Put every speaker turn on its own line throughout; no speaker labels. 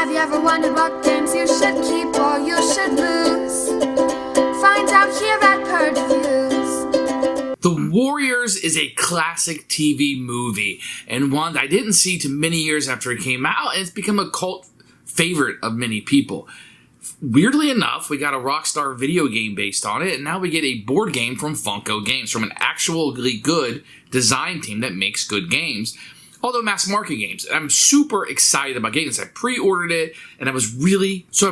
Have you ever wondered what games you should keep or you should lose? Find out here at Purge Reviews.
The Warriors is a classic TV movie, and one that I didn't see too many years after it came out, and it's become a cult favorite of many people. Weirdly enough, we got a Rockstar video game based on it, and now we get a board game from Funko Games, from an actually good design team that makes good games, although mass market games. And I'm super excited about getting this. I pre-ordered it, and I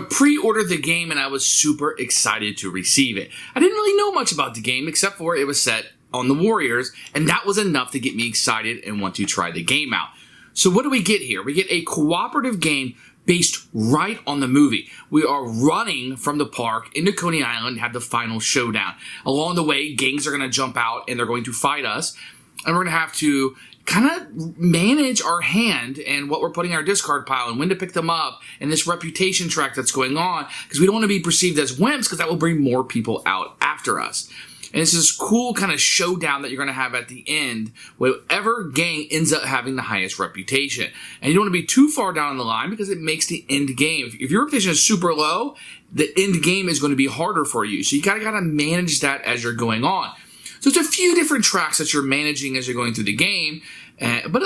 pre-ordered the game, and I was super excited to receive it. I didn't really know much about the game, except for it was set on the Warriors, and that was enough to get me excited and want to try the game out. So what do we get here? We get a cooperative game based right on the movie. We are running from the park into Coney Island to have the final showdown. Along the way, gangs are going to jump out and they're going to fight us, and we're going to have to kind of manage our hand and what we're putting in our discard pile and when to pick them up, and this reputation track that's going on, because we don't want to be perceived as wimps, because that will bring more people out after us. And it's this cool kind of showdown that you're going to have at the end, whatever gang ends up having the highest reputation. And you don't want to be too far down the line, because it makes the end game, if your reputation is super low, the end game is going to be harder for you. So you got to manage that as you're going on. So it's a few different tracks that you're managing as you're going through the game. But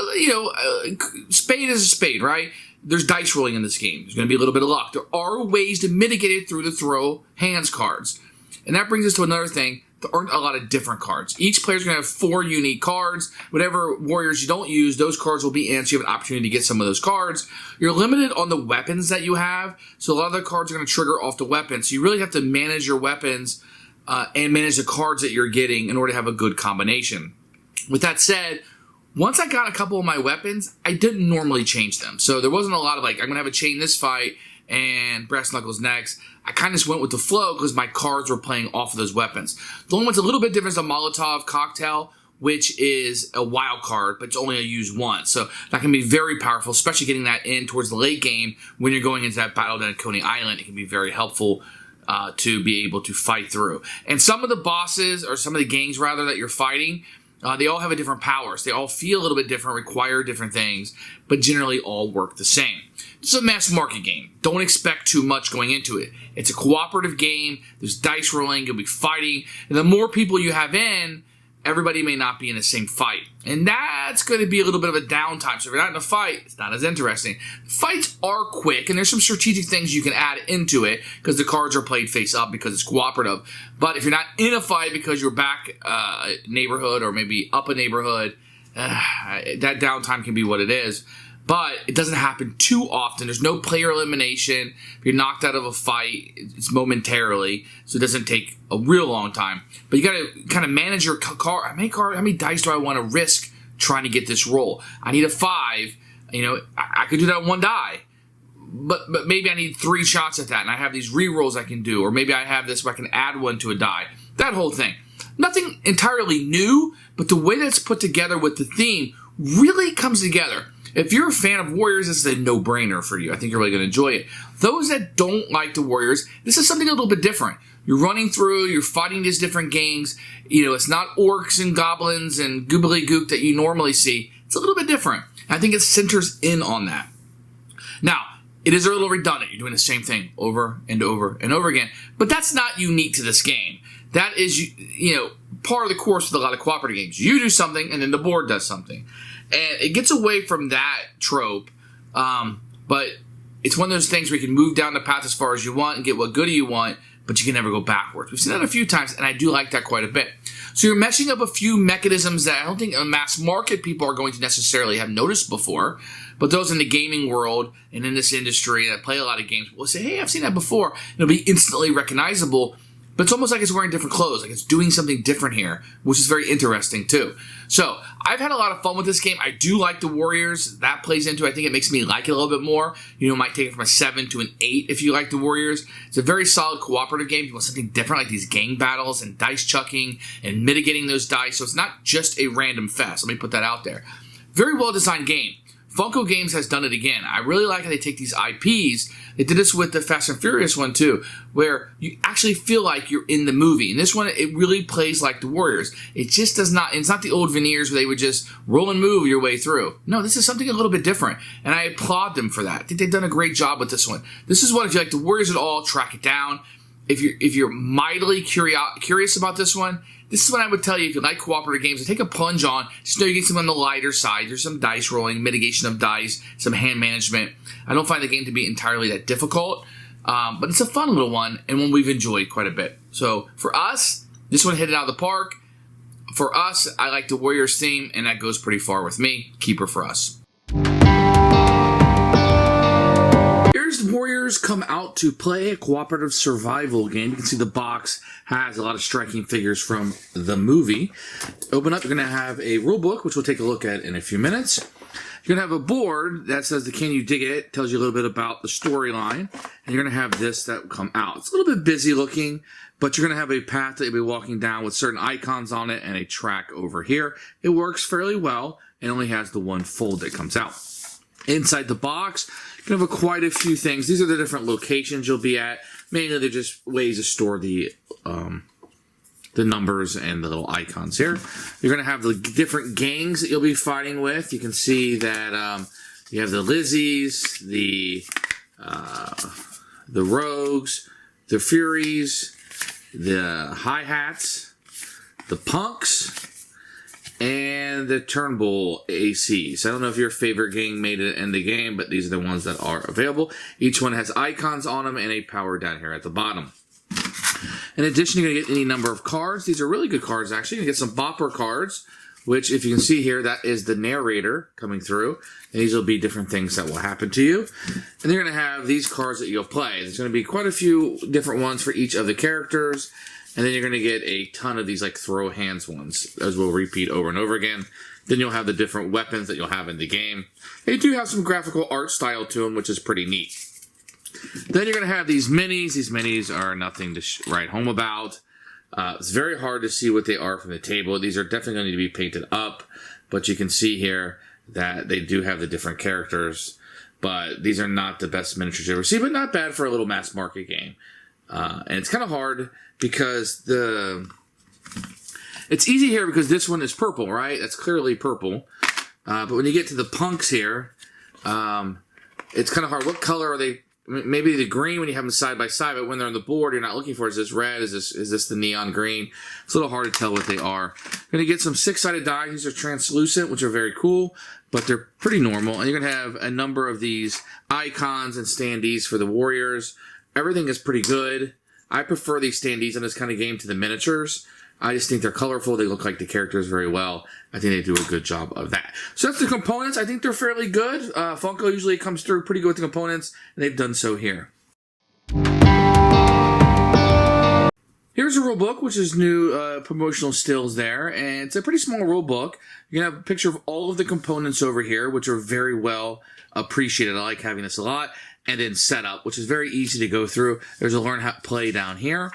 spade is a spade, right? There's dice rolling in this game. There's going to be a little bit of luck. There are ways to mitigate it through the throw hands cards. And that brings us to another thing. There aren't a lot of different cards. Each player's going to have 4 unique cards. Whatever Warriors you don't use, those cards will be in, so you have an opportunity to get some of those cards. You're limited on the weapons that you have, so a lot of the cards are going to trigger off the weapons. So you really have to manage your weapons and manage the cards that you're getting in order to have a good combination. With that said, once I got a couple of my weapons, I didn't normally change them. So there wasn't a lot of I'm going to have a chain this fight and brass knuckles next. I kind of just went with the flow because my cards were playing off of those weapons. The only one's a little bit different is the Molotov cocktail, which is a wild card, but it's only used once. So that can be very powerful, especially getting that in towards the late game when you're going into that battle down at Coney Island. It can be very helpful to be able to fight through. And some of the bosses, or some of the gangs rather, that you're fighting, they all have a different powers. They all feel a little bit different, require different things, but generally all work the same. It's a mass market game. Don't expect too much going into it. It's a cooperative game. There's dice rolling. You'll be fighting. And the more people you have in, everybody may not be in the same fight. And that's going to be a little bit of a downtime. So if you're not in a fight, it's not as interesting. Fights are quick, and there's some strategic things you can add into it because the cards are played face up because it's cooperative. But if you're not in a fight because you're back a neighborhood or maybe up a neighborhood, that downtime can be what it is. But it doesn't happen too often. There's no player elimination. If you're knocked out of a fight, it's momentarily, so it doesn't take a real long time. But you got to kind of manage your card. How many dice do I want to risk trying to get this roll? I need a 5. I could do that on 1 die. But maybe I need 3 shots at that, and I have these re-rolls I can do. Or maybe I have this where I can add 1 to a die. That whole thing. Nothing entirely new, but the way that's put together with the theme really comes together. If you're a fan of Warriors, this is a no-brainer for you. I think you're really going to enjoy it. Those that don't like the Warriors, this is something a little bit different. You're running through, you're fighting these different gangs. It's not orcs and goblins and goobly-gook that you normally see. It's a little bit different. I think it centers in on that. Now, it is a little redundant. You're doing the same thing over and over and over again. But that's not unique to this game. That is, part of the course with a lot of cooperative games. You do something, and then the board does something. And it gets away from that trope, but it's one of those things where you can move down the path as far as you want and get what goodie you want, but you can never go backwards. We've seen that a few times, and I do like that quite a bit. So you're meshing up a few mechanisms that I don't think mass market people are going to necessarily have noticed before, but those in the gaming world and in this industry that play a lot of games will say, hey, I've seen that before. It'll be instantly recognizable. But it's almost like it's wearing different clothes, like it's doing something different here, which is very interesting too. So, I've had a lot of fun with this game. I do like the Warriors. That plays into it. I think it makes me like it a little bit more. Might take it from a 7 to an 8 if you like the Warriors. It's a very solid cooperative game. If you want something different, like these gang battles and dice chucking and mitigating those dice. So, it's not just a random fest. Let me put that out there. Very well designed game. Funko Games has done it again. I really like how they take these IPs. They did this with the Fast and Furious one too, where you actually feel like you're in the movie. And this one, it really plays like the Warriors. It just does not, it's not the old veneers where they would just roll and move your way through. No, this is something a little bit different. And I applaud them for that. I think they've done a great job with this one. This is what, if you like the Warriors at all, track it down. If you're mildly curious about this one, this is what I would tell you. If you like cooperative games, to take a plunge on. Just know you get some on the lighter side. There's some dice rolling, mitigation of dice, some hand management. I don't find the game to be entirely that difficult, but it's a fun little one and one we've enjoyed quite a bit. So for us, this one hit it out of the park. For us, I like the Warriors theme, and that goes pretty far with me. Keeper for us. The Warriors come out to play a cooperative survival game. You can see the box has a lot of striking figures from the movie. Open up, you're going to have a rule book, which we'll take a look at in a few minutes. You're going to have a board that says the Can You Dig It? Tells you a little bit about the storyline. And you're going to have this that will come out. It's a little bit busy looking, but you're going to have a path that you'll be walking down with certain icons on it and a track over here. It works fairly well and only has the one fold that comes out. Inside the box, you can have quite a few things. These are the different locations you'll be at. Mainly, they're just ways to store the numbers and the little icons here. You're going to have the different gangs that you'll be fighting with. You can see that you have the Lizzies, the Rogues, the Furies, the Hi-Hats, the Punks, and the Turnbull ACs. I don't know if your favorite gang made it in the game, but these are the ones that are available. Each one has icons on them and a power down here at the bottom. In addition, you're going to get any number of cards. These are really good cards, actually. You're going to get some bopper cards, which, if you can see here, that is the narrator coming through. And these will be different things that will happen to you. And you're going to have these cards that you'll play. There's going to be quite a few different ones for each of the characters. And then you're going to get a ton of these like throw hands ones, as we'll repeat over and over again. Then you'll have the different weapons that you'll have in the game. They do have some graphical art style to them, which is pretty neat. Then you're going to have these minis. These minis are nothing to write home about. It's very hard to see what they are from the table. These are definitely going to need to be painted up. But you can see here that they do have the different characters. But these are not the best miniatures you ever see, but not bad for a little mass market game. And it's kind of hard because it's easy here because this one is purple, right? That's clearly purple. But when you get to the punks here, it's kind of hard. What color are they? Maybe the green when you have them side by side, but when they're on the board, you're not looking for, is this red? Is this the neon green? It's a little hard to tell what they are. You're going to get some 6-sided dice. These are translucent, which are very cool, but they're pretty normal. And you're going to have a number of these icons and standees for the Warriors. Everything is pretty good. I prefer these standees in this kind of game to the miniatures. I just think they're colorful. They look like the characters very well. I think they do a good job of that. So that's the components. I think they're fairly good. Funko usually comes through pretty good with the components, and they've done so here. Here's a rule book, which is new promotional stills there, and it's a pretty small rule book. You can have a picture of all of the components over here, which are very well appreciated. I like having this a lot. And then setup, which is very easy to go through. There's a learn how to play down here.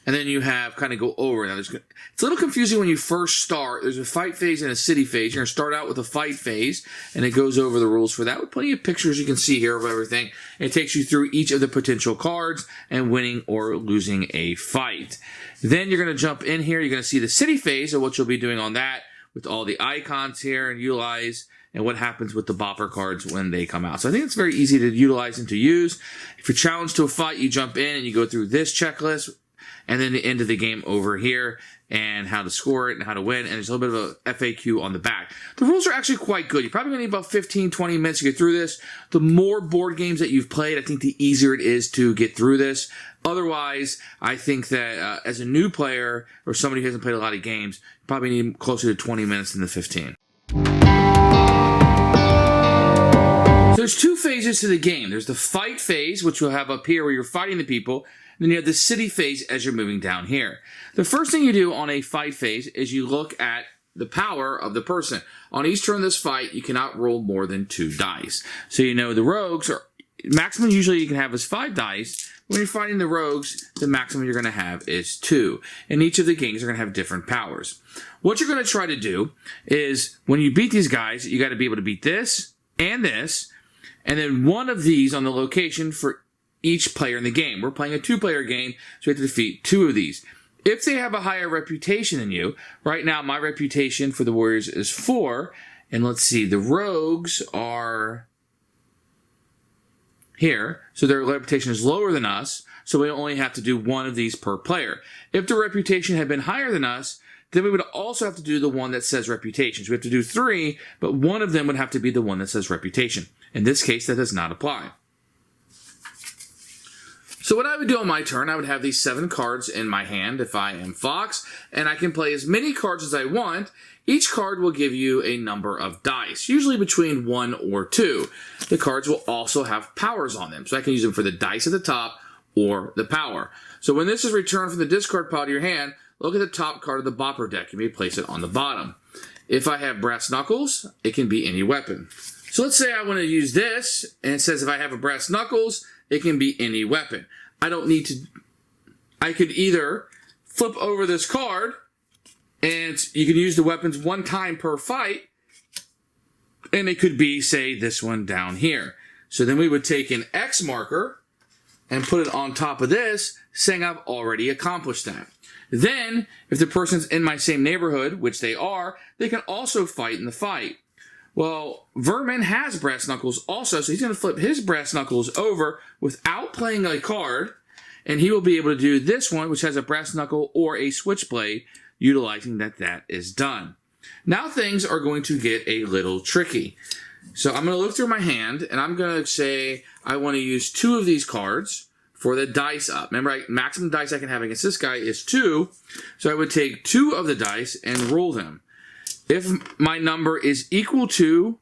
And then you have kind of go over. Now, it's a little confusing when you first start. There's a fight phase and a city phase. You're going to start out with a fight phase, and it goes over the rules for that with plenty of pictures you can see here of everything. It takes you through each of the potential cards and winning or losing a fight. Then you're going to jump in here. You're going to see the city phase of what you'll be doing on that with all the icons here and utilize and what happens with the bopper cards when they come out. So I think it's very easy to utilize and to use. If you're challenged to a fight, you jump in and you go through this checklist and then the end of the game over here and how to score it and how to win. And there's a little bit of a FAQ on the back. The rules are actually quite good. You're probably going to need about 15, 20 minutes to get through this. The more board games that you've played, I think the easier it is to get through this. Otherwise, I think that as a new player or somebody who hasn't played a lot of games, you probably need closer to 20 minutes than the 15. There's two phases to the game. There's the fight phase, which we'll have up here where you're fighting the people. And then you have the city phase as you're moving down here. The first thing you do on a fight phase is you look at the power of the person. On each turn of this fight, you cannot roll more than 2 dice. So you know the rogues are maximum usually you can have is 5 dice. When you're fighting the rogues, the maximum you're going to have is 2. And each of the gangs are going to have different powers. What you're going to try to do is when you beat these guys, you got to be able to beat this and this, and then one of these on the location for each player in the game. We're playing a 2-player game, so we have to defeat 2 of these. If they have a higher reputation than you, right now my reputation for the Warriors is 4, and let's see, the Rogues are here, so their reputation is lower than us, so we only have to do 1 of these per player. If the reputation had been higher than us, then we would also have to do the one that says reputation. So we have to do 3, but 1 of them would have to be the one that says reputation. In this case, that does not apply. So what I would do on my turn, I would have these 7 cards in my hand if I am Fox, and I can play as many cards as I want. Each card will give you a number of dice, usually between 1 or 2. The cards will also have powers on them, so I can use them for the dice at the top or the power. So when this is returned from the discard pile to your hand, look at the top card of the Bopper deck. You may place it on the bottom. If I have brass knuckles, it can be any weapon. So let's say I want to use this, and it says if I have a brass knuckles, it can be any weapon. I don't need to... I could either flip over this card, and you can use the weapons 1 time per fight, and it could be, say, this one down here. So then we would take an X marker and put it on top of this, saying I've already accomplished that. Then, if the person's in my same neighborhood, which they are, they can also fight in the fight. Well, Vermin has brass knuckles also, so he's going to flip his brass knuckles over without playing a card, and he will be able to do this one, which has a brass knuckle or a switchblade, utilizing that is done. Now things are going to get a little tricky. So I'm going to look through my hand, and I'm going to say I want to use 2 of these cards for the dice up. Remember, maximum dice I can have against this guy is 2, so I would take 2 of the dice and roll them. If my number is equal to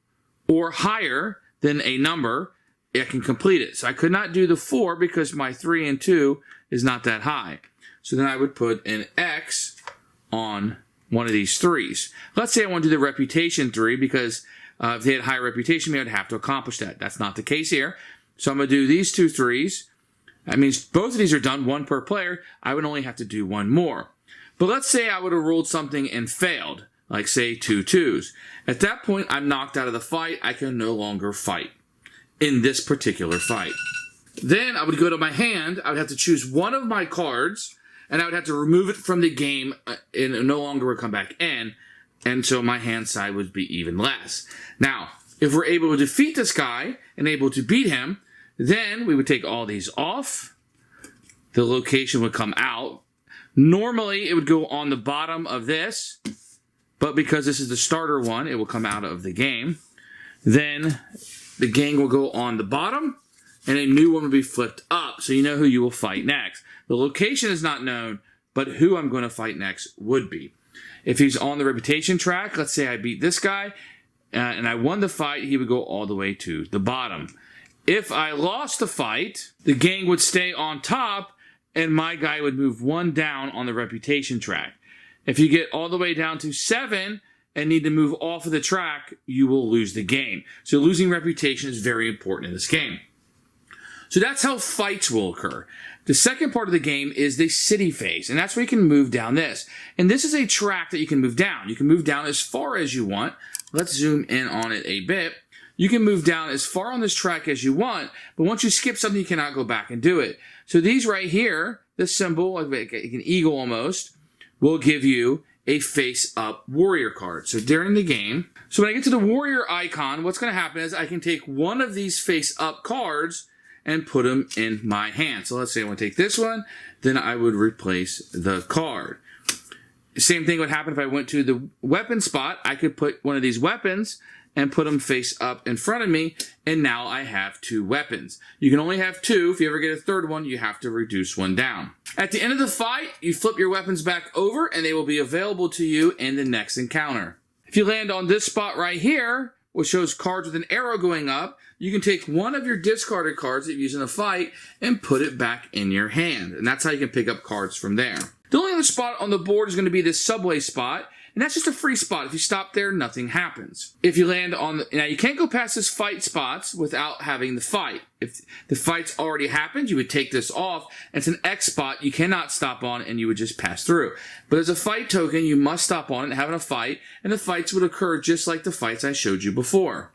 or higher than a number, I can complete it. So I could not do the 4 because my 3 and 2 is not that high. So then I would put an X on one of these 3s. Let's say I want to do the reputation 3 because if they had higher reputation, I would have to accomplish that. That's not the case here. So I'm going to do these 2 3s. That means both of these are done, 1 per player. I would only have to do 1 more. But let's say I would have rolled something and failed, like say 2 2s. At that point, I'm knocked out of the fight. I can no longer fight in this particular fight. Then I would go to my hand. I would have to choose one of my cards, and I would have to remove it from the game, and it no longer would come back in, and so my hand side would be even less. Now, if we're able to defeat this guy and able to beat him, then we would take all these off. The location would come out. Normally, it would go on the bottom of this, but because this is the starter one, it will come out of the game. Then the gang will go on the bottom, and a new one will be flipped up, so you know who you will fight next. The location is not known, but who I'm going to fight next would be. If he's on the reputation track, let's say I beat this guy, and I won the fight, he would go all the way to the bottom. If I lost the fight, the gang would stay on top, and my guy would move 1 down on the reputation track. If you get all the way down to 7 and need to move off of the track, you will lose the game. So losing reputation is very important in this game. So that's how fights will occur. The second part of the game is the city phase, and that's where you can move down this. And this is a track that you can move down. You can move down as far as you want. Let's zoom in on it a bit. You can move down as far on this track as you want, but once you skip something, you cannot go back and do it. So these right here, this symbol, like an eagle almost, will give you a face-up warrior card. So during the game, so when I get to the warrior icon, what's going to happen is I can take one of these face-up cards and put them in my hand. So let's say I want to take this one, then I would replace the card. Same thing would happen if I went to the weapon spot. I could put one of these weapons and put them face up in front of me, and now I have 2 weapons. You can only have 2. If you ever get a third one, you have to reduce 1 down. At the end of the fight, you flip your weapons back over, and they will be available to you in the next encounter. If you land on this spot right here, which shows cards with an arrow going up, you can take one of your discarded cards that you use in a fight and put it back in your hand. And that's how you can pick up cards from there. The only other spot on the board is going to be this subway spot. And that's just a free spot. If you stop there, nothing happens. If you land on now you can't go past this fight spots without having the fight. If the fight's already happened, you would take this off. It's an X spot you cannot stop on, and you would just pass through. But as a fight token, you must stop on it and have a fight, and the fights would occur just like the fights I showed you before.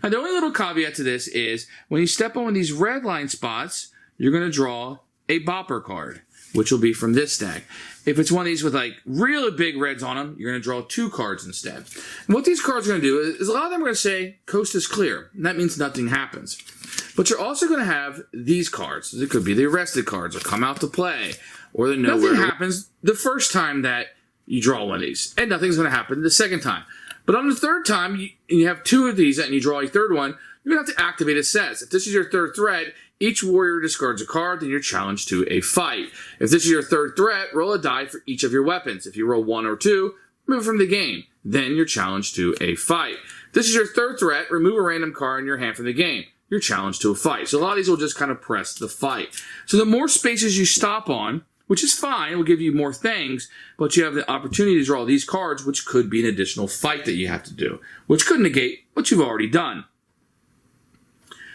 Now, the only little caveat to this is when you step on one of these red line spots, you're going to draw a bopper card, which will be from this stack. If it's one of these with like really big reds on them, you're going to draw 2 cards instead. And what these cards are going to do is a lot of them are going to say, coast is clear. And that means nothing happens. But you're also going to have these cards. It could be the arrested cards or come out to play. Or the nothing happens the first time that you draw one of these. And nothing's going to happen the second time. But on the third time, you have 2 of these and you draw a third one, you're going to have to activate a set. If this is your third threat, each warrior discards a card, then you're challenged to a fight. If this is your third threat, roll a die for each of your weapons. If you roll 1 or 2, remove from the game. Then you're challenged to a fight. If this is your third threat, remove a random card in your hand from the game. You're challenged to a fight. So a lot of these will just kind of press the fight. So the more spaces you stop on, which is fine, it will give you more things, but you have the opportunity to draw these cards, which could be an additional fight that you have to do, which could negate what you've already done.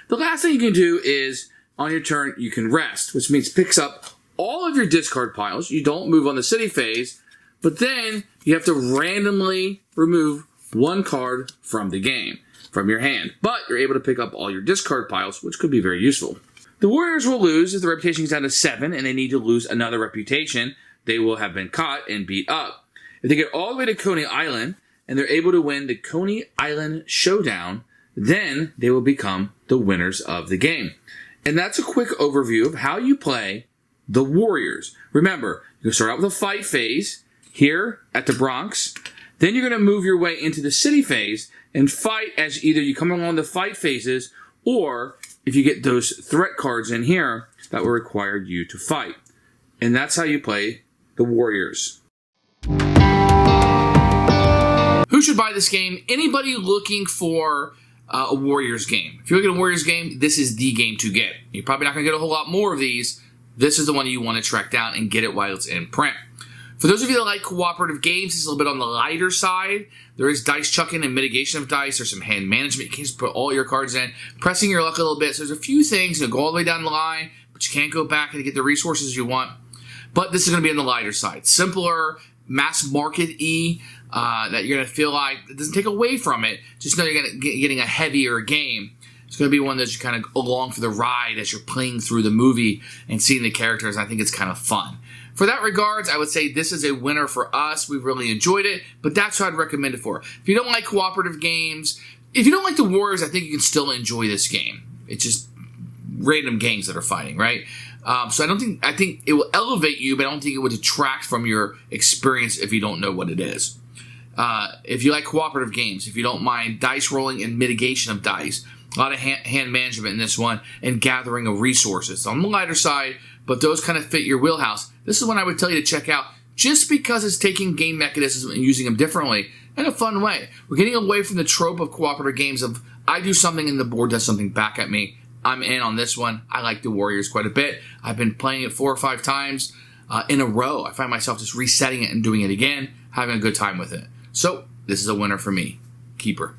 The last thing you can do is, on your turn, you can rest, which means picks up all of your discard piles. You don't move on the city phase, but then you have to randomly remove 1 card from the game, from your hand. But you're able to pick up all your discard piles, which could be very useful. The Warriors will lose if the reputation gets down to 7 and they need to lose another reputation. They will have been caught and beat up. If they get all the way to Coney Island and they're able to win the Coney Island showdown, then they will become the winners of the game. And that's a quick overview of how you play the Warriors. Remember, you can start out with a fight phase here at the Bronx. Then you're going to move your way into the city phase and fight as either you come along the fight phases or if you get those threat cards in here, that will require you to fight. And that's how you play the Warriors. Who should buy this game? Anybody looking for a Warriors game. If you're looking at a Warriors game, this is the game to get. You're probably not going to get a whole lot more of these. This is the one you want to track down and get it while it's in print. For those of you that like cooperative games, it's a little bit on the lighter side. There is dice chucking and mitigation of dice. There's some hand management. You can just put all your cards in, pressing your luck a little bit. So there's a few things. You go all the way down the line, but you can't go back and get the resources you want. But this is going to be on the lighter side. Simpler, mass market-y, that you're going to feel like it doesn't take away from it. Just know you're going to getting a heavier game. It's going to be one that you kind of along for the ride as you're playing through the movie and seeing the characters. I think it's kind of fun. For that regards, I would say this is a winner for us. We've really enjoyed it, but that's what I'd recommend it for. If you don't like cooperative games, if you don't like the Warriors, I think you can still enjoy this game. It's just random gangs that are fighting, right? So I think it will elevate you, but I don't think it would detract from your experience if you don't know what it is. If you like cooperative games, if you don't mind dice rolling and mitigation of dice, a lot of hand management in this one, and gathering of resources. So on the lighter side, but those kind of fit your wheelhouse. This is one I would tell you to check out just because it's taking game mechanisms and using them differently in a fun way. We're getting away from the trope of cooperative games of I do something and the board does something back at me. I'm in on this one. I like the Warriors quite a bit. I've been playing it 4 or 5 times in a row. I find myself just resetting it and doing it again, having a good time with it. So this is a winner for me. Keeper.